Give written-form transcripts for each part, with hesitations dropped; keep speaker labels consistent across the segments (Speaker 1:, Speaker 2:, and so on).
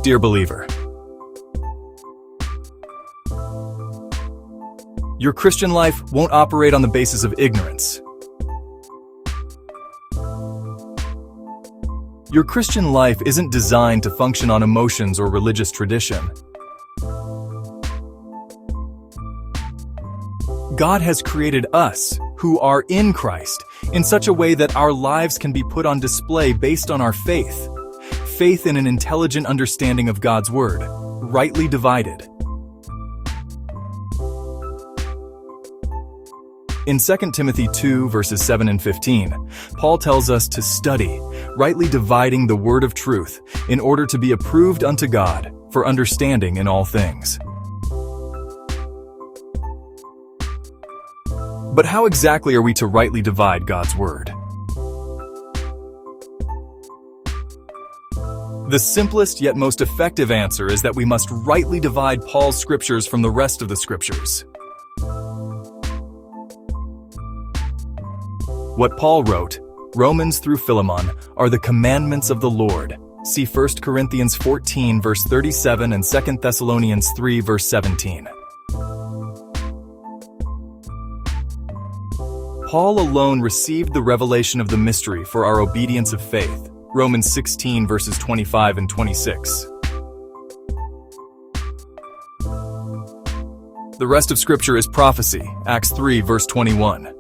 Speaker 1: Dear believer, your Christian life won't operate on the basis of ignorance. Your Christian life isn't designed to function on emotions or religious tradition. God has created us, who are in Christ, in such a way that our lives can be put on display based on our faith. Faith in an intelligent understanding of God's Word, rightly divided. In 2 Timothy 2, verses 7 and 15, Paul tells us to study, rightly dividing the word of truth, in order to be approved unto God, for understanding in all things. But how exactly are we to rightly divide God's word? The simplest yet most effective answer is that we must rightly divide Paul's scriptures from the rest of the scriptures. What Paul wrote, Romans through Philemon, are the commandments of the Lord. See 1 Corinthians 14, verse 37 and 2 Thessalonians 3, verse 17. Paul alone received the revelation of the mystery for our obedience of faith. Romans 16, verses 25 and 26. The rest of Scripture is prophecy. Acts 3, verse 21.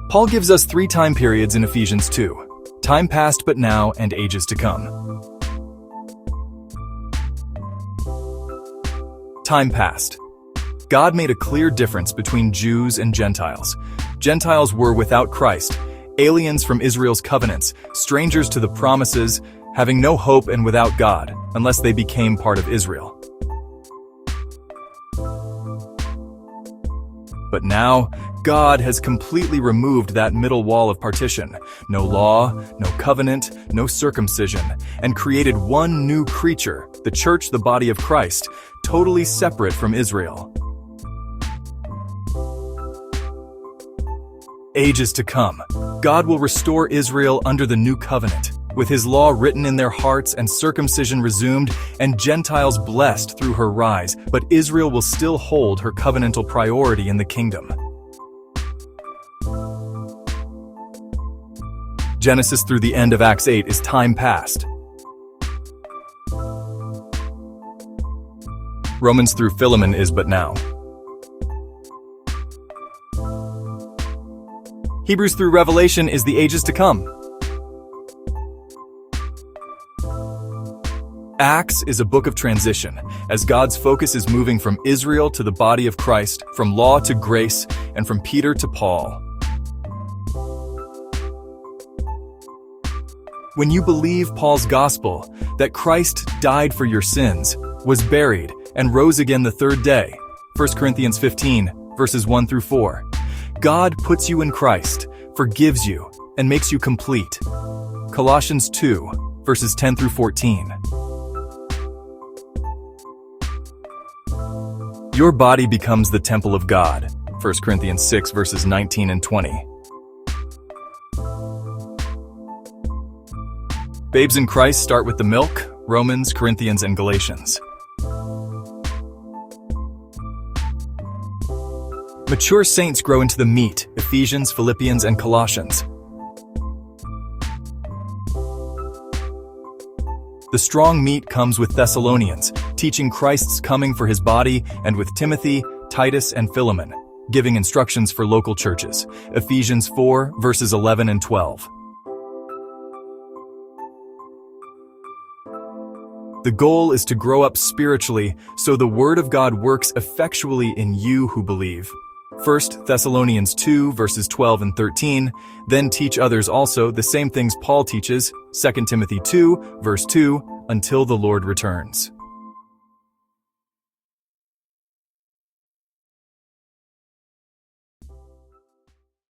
Speaker 1: Paul gives us 3 time periods in Ephesians 2, time past but now and ages to come. Time past. God made a clear difference between Jews and Gentiles. Gentiles were without Christ, aliens from Israel's covenants, strangers to the promises, having no hope and without God, unless they became part of Israel. But now, God has completely removed that middle wall of partition. No law, no covenant, no circumcision, and created one new creature, the church, the body of Christ, totally separate from Israel. Ages to come, God will restore Israel under the new covenant, with his law written in their hearts and circumcision resumed, and Gentiles blessed through her rise, but Israel will still hold her covenantal priority in the kingdom. Genesis through the end of Acts 8 is time past. Romans through Philemon is but now. Hebrews through Revelation is the ages to come. Acts is a book of transition, as God's focus is moving from Israel to the body of Christ, from law to grace, and from Peter to Paul. When you believe Paul's gospel, that Christ died for your sins, was buried, and rose again the third day, 1 Corinthians 15, verses 1 through 4, God puts you in Christ, forgives you, and makes you complete. Colossians 2, verses 10 through 14. Your body becomes the temple of God, 1 Corinthians 6, verses 19 and 20. Babes in Christ start with the milk, Romans, Corinthians, and Galatians. Mature saints grow into the meat, Ephesians, Philippians, and Colossians. The strong meat comes with Thessalonians, teaching Christ's coming for his body, and with Timothy, Titus, and Philemon, giving instructions for local churches, Ephesians 4, verses 11 and 12. The goal is to grow up spiritually so the Word of God works effectually in you who believe. 1 Thessalonians 2, verses 12 and 13, then teach others also the same things Paul teaches, 2 Timothy 2, verse 2, until the Lord returns.